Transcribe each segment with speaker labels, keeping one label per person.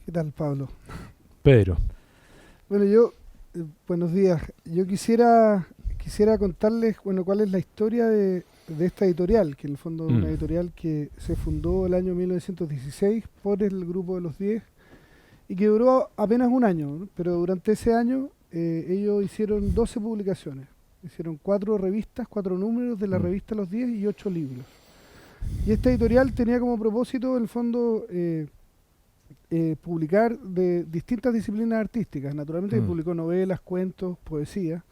Speaker 1: ¿Qué tal, Pablo?
Speaker 2: Pedro.
Speaker 1: Bueno, buenos días. Yo quisiera contarles, bueno, cuál es la historia de esta editorial, que en el fondo es una
Speaker 2: Mm,
Speaker 1: editorial que se fundó el año 1916 por el Grupo de los 10 y que duró apenas un año, ¿no? Pero durante ese año ellos hicieron 12 publicaciones. Hicieron 4 revistas, 4 números de la
Speaker 2: mm,
Speaker 1: revista Los 10 y 8 libros. Y esta editorial tenía como propósito, en el fondo, publicar de distintas disciplinas artísticas. Naturalmente
Speaker 2: mm.
Speaker 1: publicó novelas, cuentos, poesía,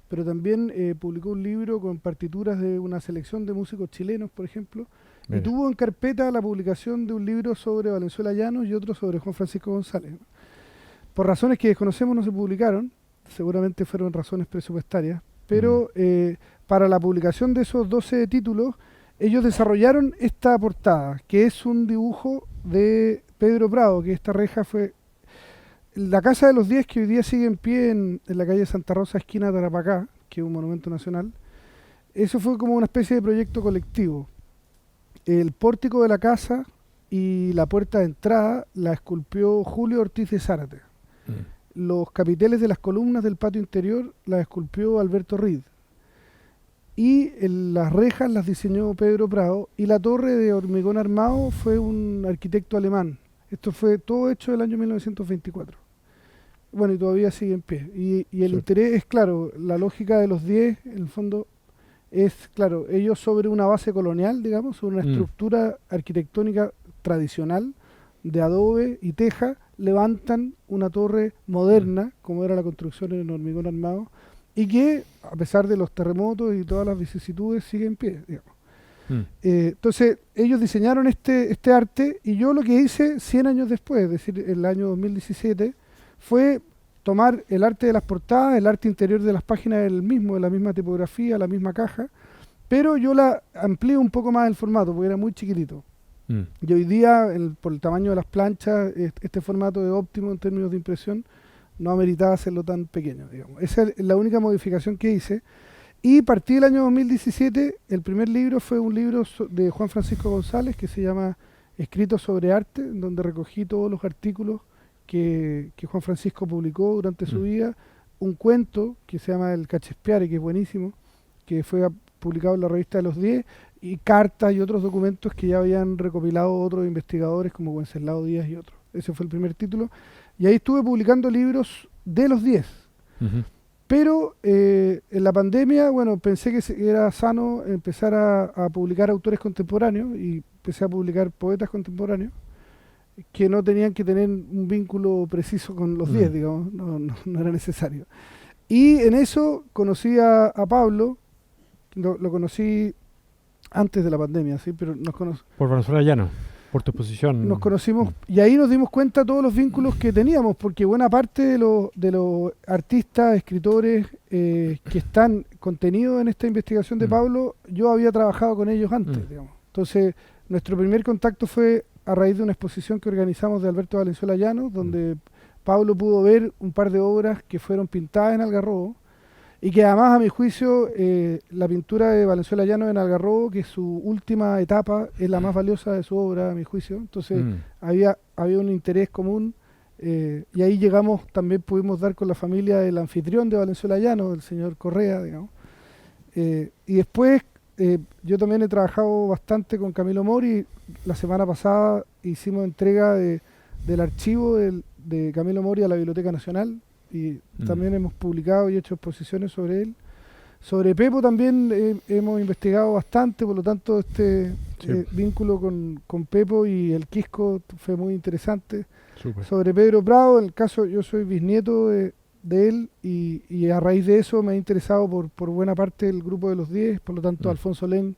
Speaker 1: pero también publicó un libro con partituras de una selección de músicos chilenos, por ejemplo, y
Speaker 2: Mira.
Speaker 1: tuvo en carpeta la publicación de un libro sobre Valenzuela Llanos y otro sobre Juan Francisco González. Por razones que desconocemos no se publicaron, seguramente fueron razones presupuestarias,
Speaker 2: Mm,
Speaker 1: pero para la publicación de esos 12 títulos, ellos desarrollaron esta portada, que es un dibujo de Pedro Prado, que esta reja fue la Casa de los 10, que hoy día sigue en pie en la calle Santa Rosa, esquina Tarapacá, que es un monumento nacional. Eso fue como una especie de proyecto colectivo. El pórtico de la casa y la puerta de entrada la esculpió Julio Ortiz de Zárate.
Speaker 2: mm,
Speaker 1: Los capiteles de las columnas del patio interior las esculpió Alberto Reed. Y las rejas las diseñó Pedro Prado. Y la torre de hormigón armado fue un arquitecto alemán. Esto fue todo hecho el año 1924. Bueno, y todavía sigue en pie. Y el
Speaker 2: sí,
Speaker 1: interés es claro, la lógica de los 10, en el fondo, es claro, ellos sobre una base colonial, digamos, sobre una
Speaker 2: mm,
Speaker 1: estructura arquitectónica tradicional de adobe y teja, levantan una torre
Speaker 2: mm,
Speaker 1: moderna, como era la construcción en hormigón armado, y que, a pesar de los terremotos y todas las vicisitudes, sigue en pie, digamos.
Speaker 2: mm,
Speaker 1: Entonces, ellos diseñaron este arte y yo lo que hice 100 años después, es decir, en el año 2017, fue tomar el arte de las portadas, el arte interior de las páginas del mismo, de la misma tipografía, la misma caja, pero yo la amplié un poco más el formato porque era muy chiquitito.
Speaker 2: mm,
Speaker 1: Y hoy día, por el tamaño de las planchas, este formato es óptimo en términos de impresión, no ameritaba hacerlo tan pequeño, digamos. Esa es la única modificación que hice. Y partí del año 2017, el primer libro fue un libro de Juan Francisco González que se llama Escritos sobre Arte, en donde recogí todos los artículos que Juan Francisco publicó durante su
Speaker 2: mm,
Speaker 1: vida, un cuento que se llama El Cachespiare, que es buenísimo, que fue publicado en la revista de los 10, y cartas y otros documentos que ya habían recopilado otros investigadores como Wenceslao Díaz y otros. Ese fue el primer título. Y ahí estuve publicando libros de los 10.
Speaker 2: ujú,
Speaker 1: Pero en la pandemia, bueno, pensé que era sano empezar a publicar autores contemporáneos y empecé a publicar poetas contemporáneos que no tenían que tener un vínculo preciso con los 10,
Speaker 2: mm.
Speaker 1: digamos, no era necesario. Y en eso conocí a Pablo, lo conocí antes de la pandemia, ¿sí? Pero
Speaker 2: Por Venezuela Llano, por tu
Speaker 1: nos
Speaker 2: exposición.
Speaker 1: conocimos y ahí nos dimos cuenta todos los vínculos que teníamos, porque buena parte de los artistas, escritores que están contenidos en esta investigación de
Speaker 2: Mm,
Speaker 1: Pablo, yo había trabajado con ellos
Speaker 2: mm,
Speaker 1: antes, digamos. Entonces, nuestro primer contacto fue a raíz de una exposición que organizamos de Alberto Valenzuela Llanos,
Speaker 2: mm,
Speaker 1: donde Pablo pudo ver un par de obras que fueron pintadas en Algarrobo, y que además, a mi juicio, la pintura de Valenzuela Llano en Algarrobo, que es su última etapa, es la más valiosa de su obra, a mi juicio. Entonces,
Speaker 2: mm,
Speaker 1: había un interés común y ahí llegamos, también pudimos dar con la familia del anfitrión de Valenzuela Llano, del señor Correa, digamos. Y después, yo también he trabajado bastante con Camilo Mori. La semana pasada hicimos entrega del archivo de Camilo Mori a la Biblioteca Nacional y
Speaker 2: mm,
Speaker 1: también hemos publicado y hecho exposiciones sobre él. Sobre Pepo también hemos investigado bastante, por lo tanto este
Speaker 2: sí,
Speaker 1: vínculo con Pepo y el Quisco fue muy interesante.
Speaker 2: súper.
Speaker 1: Sobre Pedro Prado, en el caso yo soy bisnieto de él y a raíz de eso me he interesado por buena parte del grupo de los 10, por lo tanto
Speaker 2: Mm,
Speaker 1: Alfonso Len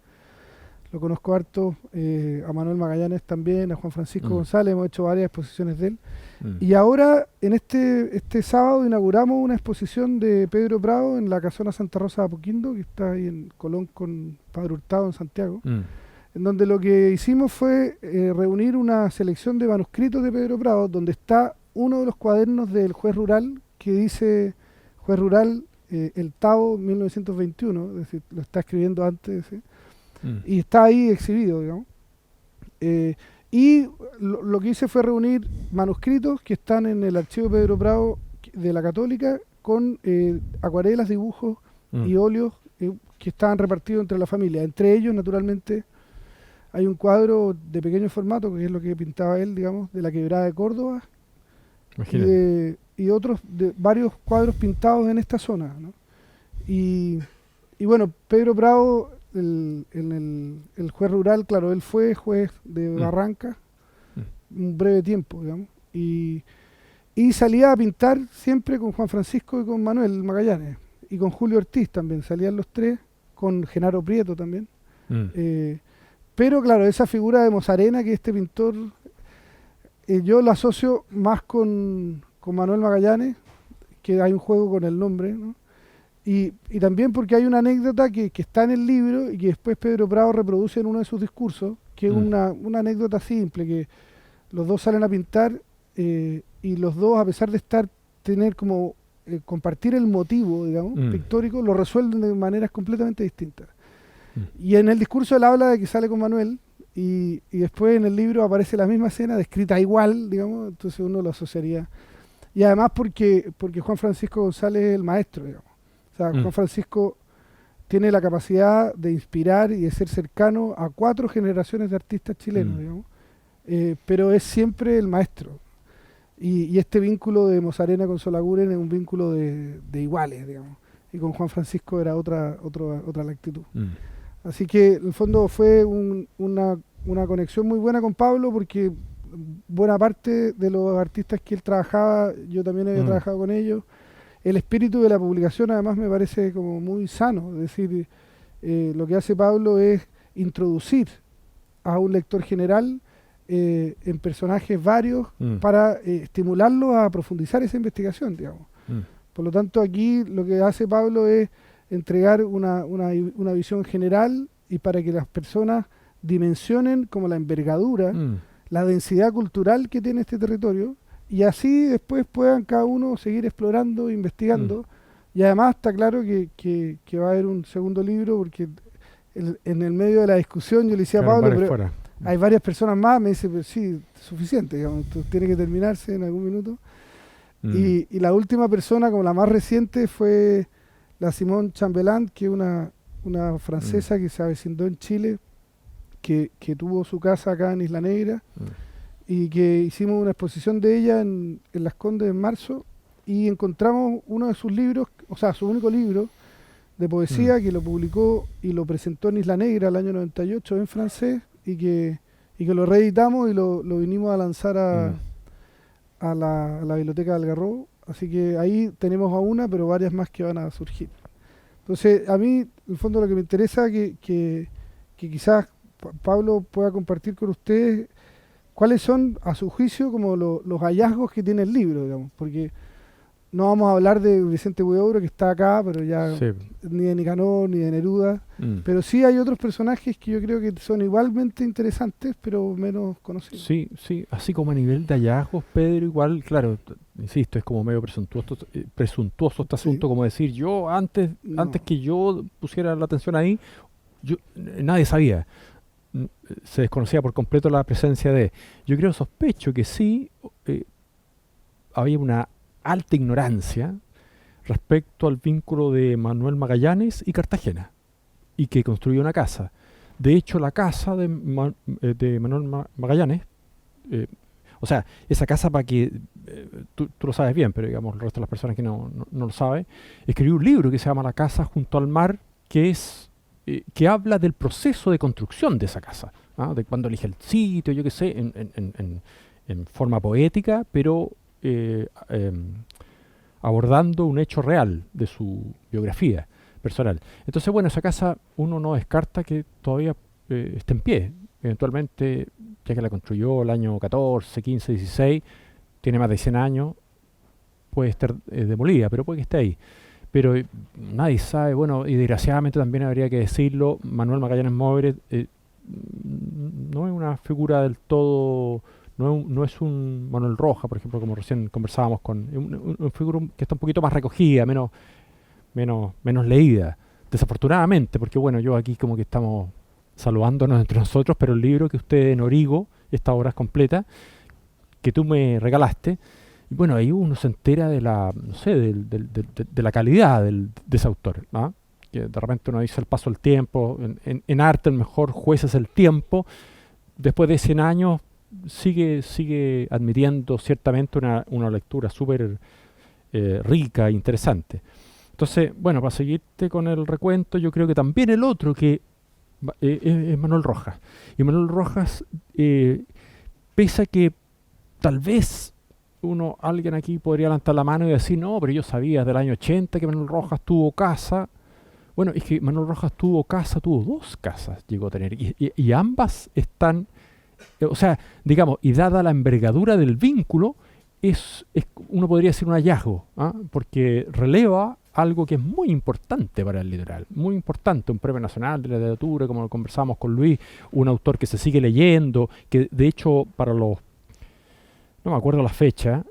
Speaker 1: lo conozco harto, a Manuel Magallanes también, a Juan Francisco
Speaker 2: mm,
Speaker 1: González, hemos hecho varias exposiciones de él.
Speaker 2: mm,
Speaker 1: Y ahora, en este sábado, inauguramos una exposición de Pedro Prado en la Casona Santa Rosa de Apoquindo, que está ahí en Colón con Padre Hurtado, en Santiago,
Speaker 2: mm,
Speaker 1: en donde lo que hicimos fue reunir una selección de manuscritos de Pedro Prado, donde está uno de los cuadernos del juez rural, que dice juez rural El Tao 1921, es decir, lo está escribiendo antes, ¿sí?
Speaker 2: mm,
Speaker 1: Y está ahí exhibido, digamos. Eh, Y lo que hice fue reunir manuscritos que están en el archivo Pedro Prado de la Católica con acuarelas, dibujos y óleos que estaban repartidos entre la familia. Entre ellos, naturalmente, hay un cuadro de pequeño formato, que es lo que pintaba él, digamos, de la Quebrada de Córdoba, y otros, de varios cuadros pintados en esta zona, ¿no? Y bueno, Pedro Prado, el juez rural, claro, él fue juez de Barranca un breve tiempo, digamos, y salía a pintar siempre con Juan Francisco y con Manuel Magallanes, y con Julio Ortiz también, salían los tres, con Genaro Prieto también. Pero claro, esa figura de Mosarena, que este pintor, yo lo asocio más con Manuel Magallanes, que hay un juego con el nombre, ¿no? Y también porque hay una anécdota que está en el libro y que después Pedro Prado reproduce en uno de sus discursos, que es una anécdota simple, que los dos salen a pintar y los dos, a pesar de tener como compartir el motivo, digamos, pictórico, lo resuelven de maneras completamente distintas. Y en el discurso él habla de que sale con Manuel y después en el libro aparece la misma escena descrita igual, digamos, entonces uno lo asociaría. Y además porque Juan Francisco González es el maestro, digamos. O sea, Juan Francisco tiene la capacidad de inspirar y de ser cercano a 4 generaciones de artistas chilenos, digamos, pero es siempre el maestro. Y este vínculo de Mosarena con Solaguren es un vínculo de iguales, digamos. Y con Juan Francisco era otra la actitud. Así que en el fondo fue una conexión muy buena con Pablo, porque buena parte de los artistas que él trabajaba, yo también había trabajado con ellos. El espíritu de la publicación además me parece como muy sano, es decir, lo que hace Pablo es introducir a un lector general en personajes varios para estimularlo a profundizar esa investigación, digamos. Por lo tanto, aquí lo que hace Pablo es entregar una visión general y para que las personas dimensionen como la envergadura, la densidad cultural que tiene este territorio, y así después puedan cada uno seguir explorando, investigando. Y además está claro que va a haber un segundo libro, porque en el medio de la discusión yo le decía a Pablo, pero hay varias personas más, me dice, pero sí, suficiente, digamos, tiene que terminarse en algún minuto. Y la última persona, como la más reciente, fue la Simone Chambelán, que es una francesa que se avecindó en Chile, que tuvo su casa acá en Isla Negra, y que hicimos una exposición de ella en Las Condes en marzo, y encontramos uno de sus libros, o sea, su único libro de poesía, que lo publicó y lo presentó en Isla Negra el año 98 en francés, y que lo reeditamos y lo vinimos a lanzar a la Biblioteca del Algarrobo. Así que ahí tenemos a una, pero varias más que van a surgir. Entonces, a mí, en el fondo, lo que me interesa que quizás Pablo pueda compartir con ustedes cuáles son, a su juicio, como los hallazgos que tiene el libro, digamos, porque no vamos a hablar de Vicente Huidobro, que está acá, pero ya ni de Nicanor, ni de Neruda, pero sí hay otros personajes que yo creo que son igualmente interesantes, pero menos conocidos.
Speaker 2: Sí, así como a nivel de hallazgos, Pedro, igual, claro, insisto, es como medio presuntuoso este asunto, como decir, yo antes que yo pusiera la atención ahí, nadie sabía. Se desconocía por completo la presencia de... Yo sospecho que sí había una alta ignorancia respecto al vínculo de Manuel Magallanes y Cartagena, y que construyó una casa. De hecho, la casa de Manuel Magallanes, o sea, esa casa, para que tú lo sabes bien, pero digamos el resto de las personas que no lo saben, escribió un libro que se llama La casa junto al mar, que habla del proceso de construcción de esa casa, ¿ah? De cuando elige el sitio, yo qué sé, en forma poética, pero abordando un hecho real de su biografía personal. Entonces, bueno, esa casa uno no descarta que todavía esté en pie. Eventualmente, ya que la construyó el año 14, 15, 16, tiene más de 100 años, puede estar demolida, pero puede que esté ahí. Pero nadie sabe, bueno, y desgraciadamente también habría que decirlo, Manuel Magallanes Moure no es una figura del todo, no es un Manuel Roja, por ejemplo, como recién conversábamos, una figura que está un poquito más recogida, menos leída, desafortunadamente, porque bueno, yo aquí como que estamos saludándonos entre nosotros, pero el libro que usted en Origo, esta obra es completa, que tú me regalaste, y bueno, ahí uno se entera de la, no sé, de la calidad de ese autor, ¿ah? Que de repente uno dice el paso del tiempo, en arte el mejor juez es el tiempo, después de 100 años sigue admitiendo ciertamente una lectura súper rica e interesante. Entonces, bueno, para seguirte con el recuento, yo creo que también el otro que es Manuel Rojas. Y Manuel Rojas, pese a que tal vez alguien aquí podría levantar la mano y decir, no, pero yo sabía desde el año 80 que Manuel Rojas tuvo casa. Bueno, es que Manuel Rojas tuvo 2 casas, llegó a tener, y ambas están, o sea, digamos, y dada la envergadura del vínculo, uno podría decir un hallazgo, ¿ah? Porque releva algo que es muy importante para el litoral, muy importante, un premio nacional de literatura, como lo conversamos con Luis, un autor que se sigue leyendo, que de hecho para no me acuerdo la fecha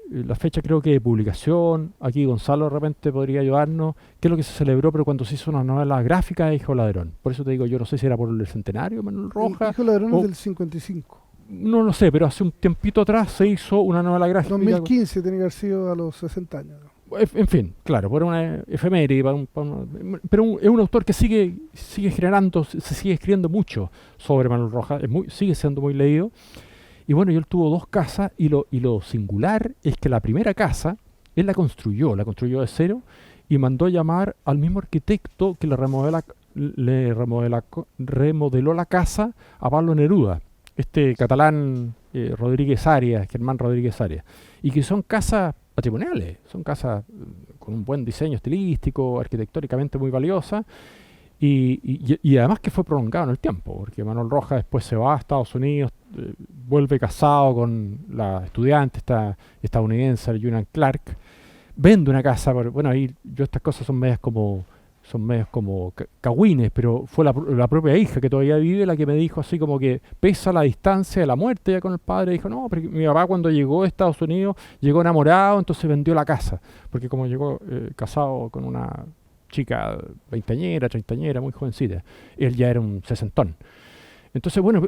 Speaker 2: creo que de publicación, aquí Gonzalo de repente podría ayudarnos, qué es lo que se celebró, pero cuando se hizo una novela gráfica de Hijo Ladrón. Por eso te digo, yo no sé si era por el centenario Manuel Rojas.
Speaker 1: Hijo Ladrón es del 55.
Speaker 2: No lo sé, pero hace un tiempito atrás se hizo una novela gráfica.
Speaker 1: 2015 tiene que haber sido a los 60 años.
Speaker 2: En fin, claro, por una efeméride, pero es un autor que sigue generando, se sigue escribiendo mucho sobre Manuel Rojas, sigue siendo muy leído. Y bueno, él tuvo 2 casas y lo singular es que la primera casa, él la construyó de cero y mandó llamar al mismo arquitecto que remodeló la casa a Pablo Neruda, este catalán Germán Rodríguez Arias, y que son casas patrimoniales, son casas con un buen diseño estilístico, arquitectónicamente muy valiosas, y además que fue prolongado en el tiempo, porque Manuel Rojas después se va a Estados Unidos, vuelve casado con la estudiante esta estadounidense, Julian Clark, vende una casa, bueno, ahí estas cosas son medias como cagüines, pero fue la propia hija que todavía vive la que me dijo así como que pesa la distancia de la muerte ya con el padre, dijo, no, pero mi papá cuando llegó a Estados Unidos llegó enamorado, entonces vendió la casa, porque como llegó casado con una chica veinteañera, treintañera, muy jovencita, él ya era un sesentón. Entonces, bueno,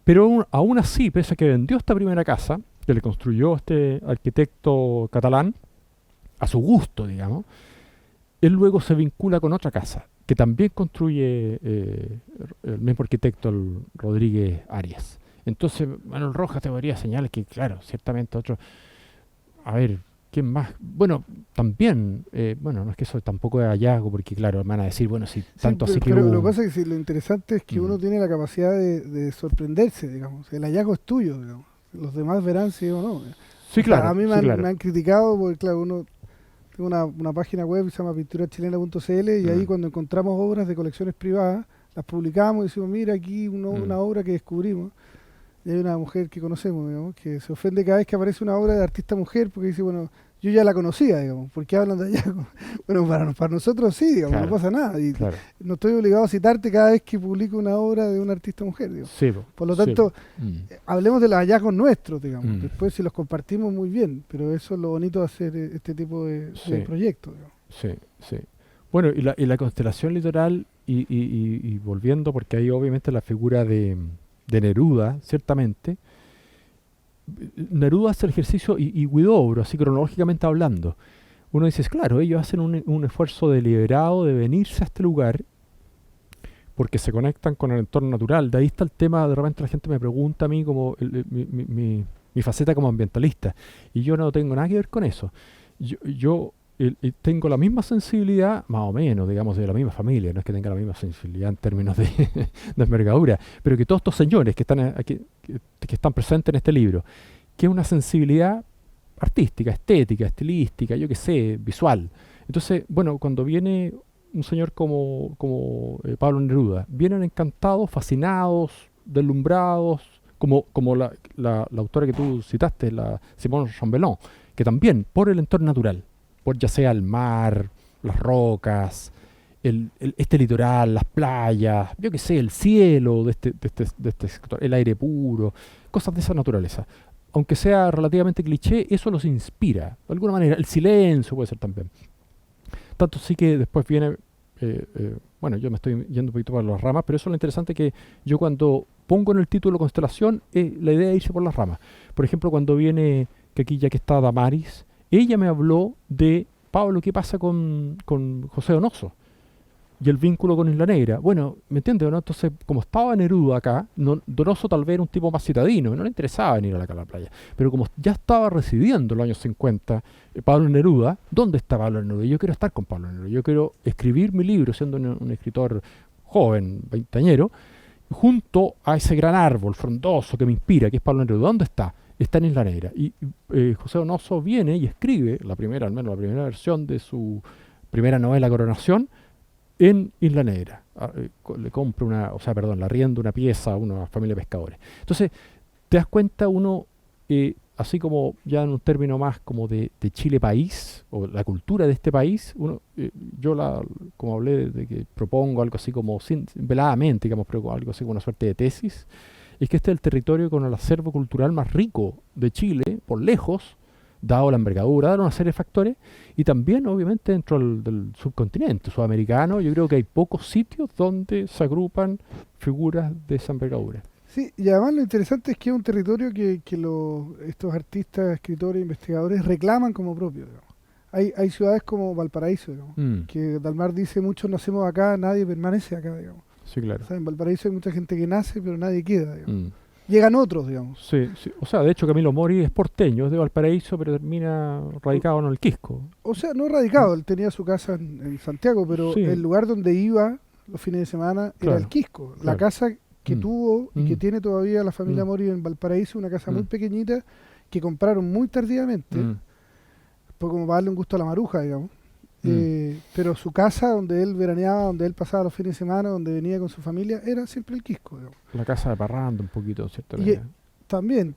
Speaker 2: pero aún así, pese a que vendió esta primera casa, que le construyó este arquitecto catalán, a su gusto, digamos, él luego se vincula con otra casa, que también construye el mismo arquitecto, el Rodríguez Arias. Entonces, Manuel Rojas te podría señalar que, claro, ciertamente otro... A ver, ¿quién más? Bueno, también, bueno, no es que eso tampoco es hallazgo, porque claro, van a decir, bueno, si tanto
Speaker 1: sí,
Speaker 2: así que
Speaker 1: pero
Speaker 2: hubo...
Speaker 1: lo que pasa es que lo interesante es que uno tiene la capacidad de sorprenderse, digamos. El hallazgo es tuyo, digamos. Los demás verán si o no.
Speaker 2: Sí, claro.
Speaker 1: A mí me han criticado porque, claro, tengo una página web que se llama pinturachilena.cl y ahí cuando encontramos obras de colecciones privadas, las publicamos y decimos, mira aquí una obra que descubrimos. Y hay una mujer que conocemos, digamos, que se ofende cada vez que aparece una obra de artista mujer porque dice, bueno, yo ya la conocía, digamos, ¿por qué hablan de hallazgo? Bueno, para nosotros sí, digamos, claro, no pasa nada. Y no estoy obligado a citarte cada vez que publico una obra de una artista mujer, digamos.
Speaker 2: Sí,
Speaker 1: por lo tanto, hablemos de los hallazgos nuestros, digamos. Después si los compartimos muy bien, pero eso es lo bonito de hacer este tipo de proyectos, digamos.
Speaker 2: Sí, sí. Bueno, y la constelación litoral, y volviendo, porque hay obviamente la figura de Neruda, ciertamente. Neruda hace el ejercicio y Huidobro, así cronológicamente hablando. Uno dice, claro, ellos hacen un esfuerzo deliberado de venirse a este lugar porque se conectan con el entorno natural. De ahí está el tema, de repente la gente me pregunta a mí como mi faceta como ambientalista, y yo no tengo nada que ver con eso. Yo tengo la misma sensibilidad, más o menos, digamos, de la misma familia, no es que tenga la misma sensibilidad en términos de envergadura, pero que todos estos señores que están aquí, que están presentes en este libro, que es una sensibilidad artística, estética, estilística, yo qué sé, visual. Entonces, bueno, cuando viene un señor como Pablo Neruda, vienen encantados, fascinados, deslumbrados, como la autora que tú citaste, la Simone Chambelán, que también por el entorno natural, por ya sea el mar, las rocas, este litoral, las playas, yo qué sé, el cielo de este sector, el aire puro, cosas de esa naturaleza. Aunque sea relativamente cliché, eso los inspira, de alguna manera. El silencio puede ser también. Tanto sí que después viene bueno, yo me estoy yendo un poquito por las ramas, pero eso es lo interesante, que yo cuando pongo en el título constelación, la idea es irse por las ramas. Por ejemplo, cuando viene, que aquí ya que está Damaris, ella me habló de, Pablo, ¿qué pasa con José Donoso? Y el vínculo con Isla Negra. Bueno, ¿me entiendes, no? Entonces, como estaba Neruda acá, Donoso tal vez era un tipo más citadino, no le interesaba venir acá a la playa. Pero como ya estaba residiendo en los años 50 Pablo Neruda, ¿dónde está Pablo Neruda? Yo quiero estar con Pablo Neruda. Yo quiero escribir mi libro, siendo un escritor joven, veinteañero, junto a ese gran árbol frondoso que me inspira, que es Pablo Neruda. ¿Dónde está? Está en Isla Negra. Y José Donoso viene y escribe la primera, al menos la primera versión de su primera novela, Coronación, en Isla Negra. Le compra le arrienda una pieza a una familia de pescadores. Entonces, te das cuenta uno, así como ya en un término más como de Chile país, o la cultura de este país, como hablé de que propongo algo así como, veladamente, digamos, pero algo así como una suerte de tesis, es que este es el territorio con el acervo cultural más rico de Chile, por lejos, dado la envergadura, dado una serie de factores, y también obviamente dentro del subcontinente sudamericano. Yo creo que hay pocos sitios donde se agrupan figuras de esa envergadura.
Speaker 1: Sí, y además lo interesante es que es un territorio que estos artistas, escritores, investigadores reclaman como propio, digamos. Hay ciudades como Valparaíso, digamos, que Dalmar dice, muchos nacemos acá, nadie permanece acá, digamos.
Speaker 2: Sí, claro.
Speaker 1: O sea, en Valparaíso hay mucha gente que nace, pero nadie queda, digamos. Llegan otros, digamos.
Speaker 2: Sí, sí. O sea, de hecho Camilo Mori es porteño, es de Valparaíso, pero termina radicado en el Quisco.
Speaker 1: O sea, no radicado, él tenía su casa en Santiago, pero
Speaker 2: Sí.
Speaker 1: el lugar donde iba los fines de semana era el Quisco. La casa que tuvo y que tiene todavía la familia Mori en Valparaíso, una casa muy pequeñita que compraron muy tardíamente, pues como para darle un gusto a la maruja, digamos. Pero su casa, donde él veraneaba, donde él pasaba los fines de semana, donde venía con su familia, era siempre el Quisco, digamos.
Speaker 2: La casa de parranda un poquito, en cierta
Speaker 1: Y
Speaker 2: medida.
Speaker 1: también.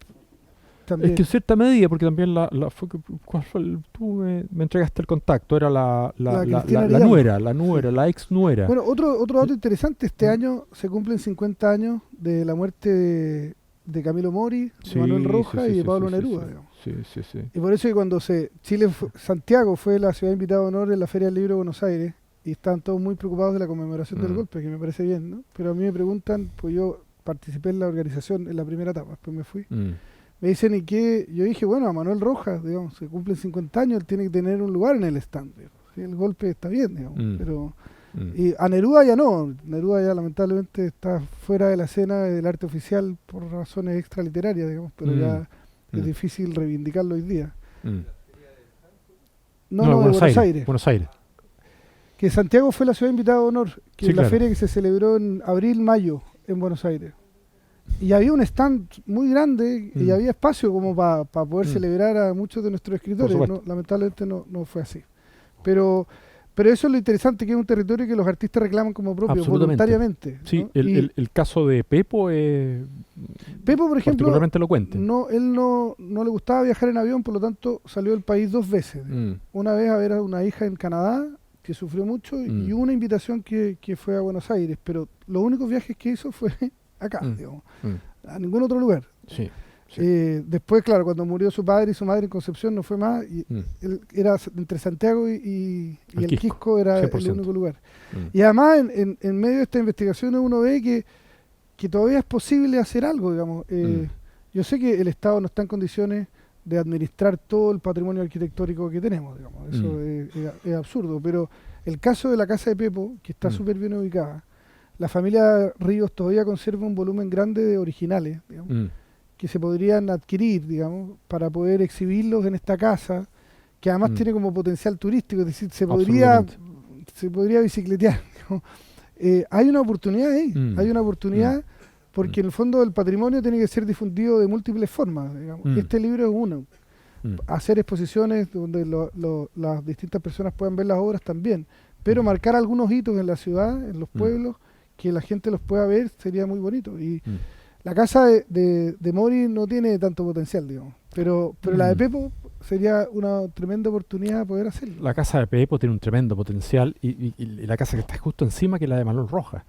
Speaker 2: Es que en cierta medida, porque también tú me entregaste el contacto, era la nuera, la ex nuera.
Speaker 1: Bueno, otro dato interesante, este año se cumplen 50 años de la muerte de Camilo Mori, de Manuel Rojas y de Pablo Neruda, digamos.
Speaker 2: Sí.
Speaker 1: Y por eso que cuando Santiago fue la ciudad invitada de honor en la Feria del Libro de Buenos Aires, y están todos muy preocupados de la conmemoración del golpe, que me parece bien, ¿no? Pero a mí me preguntan, pues yo participé en la organización en la primera etapa, después me fui. Me dicen, ¿y qué? Yo dije, bueno, a Manuel Rojas, digamos, se cumplen 50 años, él tiene que tener un lugar en el stand, digamos. ¿Sí? El golpe está bien, digamos, pero... Y a Neruda ya no, Neruda ya lamentablemente está fuera de la escena del arte oficial por razones extraliterarias, digamos, pero ya es difícil reivindicarlo hoy día. No, de Buenos Aires.
Speaker 2: Buenos Aires.
Speaker 1: Que Santiago fue la ciudad invitada de honor, que es la
Speaker 2: claro.
Speaker 1: feria que se celebró en abril-mayo en Buenos Aires. Y había un stand muy grande y había espacio como para poder celebrar a muchos de nuestros escritores. No, lamentablemente no fue así. Pero eso es lo interesante, que es un territorio que los artistas reclaman como propio, voluntariamente.
Speaker 2: Sí,
Speaker 1: ¿no?
Speaker 2: el caso de Pepo es
Speaker 1: Pepo, por ejemplo,
Speaker 2: particularmente elocuente.
Speaker 1: Él no le gustaba viajar en avión, por lo tanto salió del país 2 veces. Una vez a ver a una hija en Canadá, que sufrió mucho, y una invitación que fue a Buenos Aires. Pero los únicos viajes que hizo fue acá, digamos, a ningún otro lugar.
Speaker 2: Sí.
Speaker 1: Después, claro, cuando murió su padre y su madre en Concepción, no fue más. Y él era entre Santiago y el Quisco era 100%. El único lugar. Y además, en medio de estas investigaciones, uno ve que todavía es posible hacer algo, digamos. Yo sé que el Estado no está en condiciones de administrar todo el patrimonio arquitectónico que tenemos, digamos. Eso es absurdo. Pero el caso de la casa de Pepo, que está súper bien ubicada, la familia Ríos todavía conserva un volumen grande de originales, digamos, que se podrían adquirir, digamos, para poder exhibirlos en esta casa, que además tiene como potencial turístico, es decir, se podría bicicletear. Hay una oportunidad ahí, hay una oportunidad, porque en el fondo el patrimonio tiene que ser difundido de múltiples formas, digamos. Este libro es uno. Hacer exposiciones donde las distintas personas puedan ver las obras también, pero marcar algunos hitos en la ciudad, en los pueblos, que la gente los pueda ver, sería muy bonito. Y la casa de Mori no tiene tanto potencial, digamos, pero la de Pepo sería una tremenda oportunidad de poder hacerlo.
Speaker 2: La casa de Pepo tiene un tremendo potencial, y la casa que está justo encima, que es la de Manuel Rojas.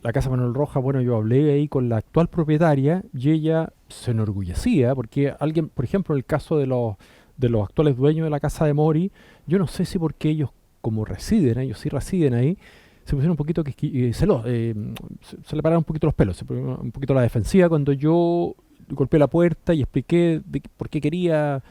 Speaker 2: La casa de Manuel Rojas, bueno, yo hablé ahí con la actual propietaria y ella se enorgullecía, porque alguien, por ejemplo, en el caso de los actuales dueños de la casa de Mori, yo no sé si porque ellos como ellos sí residen ahí, se pusieron un poquito se le pararon un poquito los pelos, se pusieron un poquito a la defensiva cuando yo golpeé la puerta y expliqué por qué quería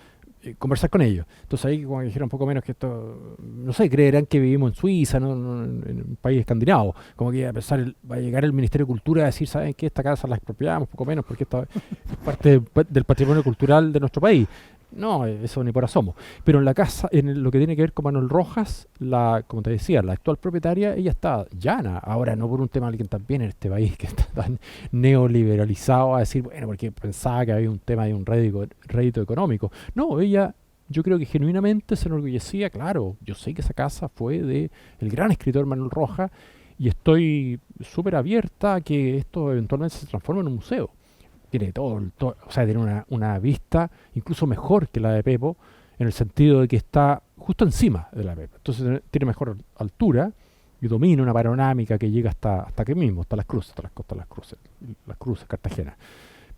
Speaker 2: conversar con ellos. Entonces ahí como que dijeron un poco menos que esto, no sé, creerán que vivimos en Suiza, en un país escandinavo, como que va a llegar el Ministerio de Cultura a decir, ¿saben qué? Esta casa la expropiamos, poco menos, porque esta es parte del patrimonio cultural de nuestro país. No, eso ni por asomo. Pero en la casa, lo que tiene que ver con Manuel Rojas, como te decía, la actual propietaria, ella está llana. Ahora, no por un tema alguien también en este país que está tan neoliberalizado a decir, bueno, porque pensaba que había un tema de un rédito económico. No, ella, yo creo que genuinamente se enorgullecía. Claro, yo sé que esa casa fue de el gran escritor Manuel Rojas y estoy súper abierta a que esto eventualmente se transforme en un museo. Tiene o sea, tiene una vista incluso mejor que la de Pepo, en el sentido de que está justo encima de la Pepo. Entonces tiene mejor altura y domina una panorámica que llega hasta aquí mismo, hasta las cruces, hasta las costas de las cruces, Cartagena.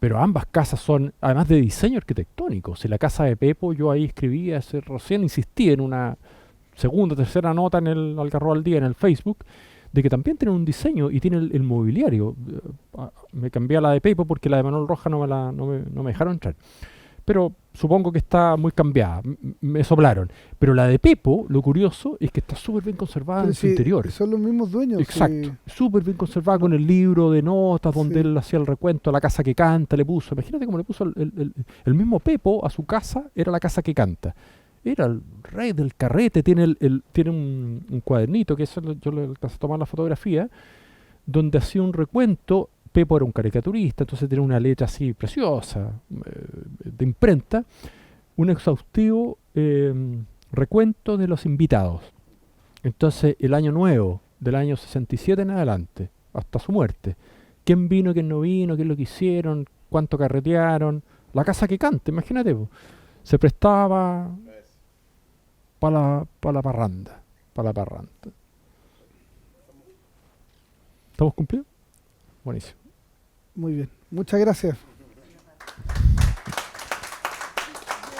Speaker 2: Pero ambas casas son, además de diseño arquitectónico. Si la casa de Pepo, yo ahí escribí, recién insistí en una segunda o tercera nota en el Algarrobo al Día, en el Facebook, de que también tiene un diseño y tiene el mobiliario. Me cambié a la de Pepo porque la de Manuel Rojas no me dejaron entrar. Pero supongo que está muy cambiada. Me soplaron. Pero la de Pepo, lo curioso, es que está súper bien conservada en su interior.
Speaker 1: Son los mismos dueños.
Speaker 2: Exacto. Súper bien conservada con el libro de notas donde él hacía el recuento, la casa que canta, le puso. Imagínate cómo le puso el mismo Pepo a su casa, era la casa que canta. Era el rey del carrete, tiene un cuadernito, que eso yo le alcancé a tomar la fotografía, donde hacía un recuento. Pepo era un caricaturista, entonces tiene una letra así preciosa, de imprenta, un exhaustivo recuento de los invitados. Entonces, el año nuevo, del año 67 en adelante, hasta su muerte, quién vino, quién no vino, qué es lo que hicieron, cuánto carretearon, la casa que canta, imagínate, se prestaba para la parranda. ¿Estamos cumplidos? Buenísimo.
Speaker 1: Muy bien. Muchas gracias.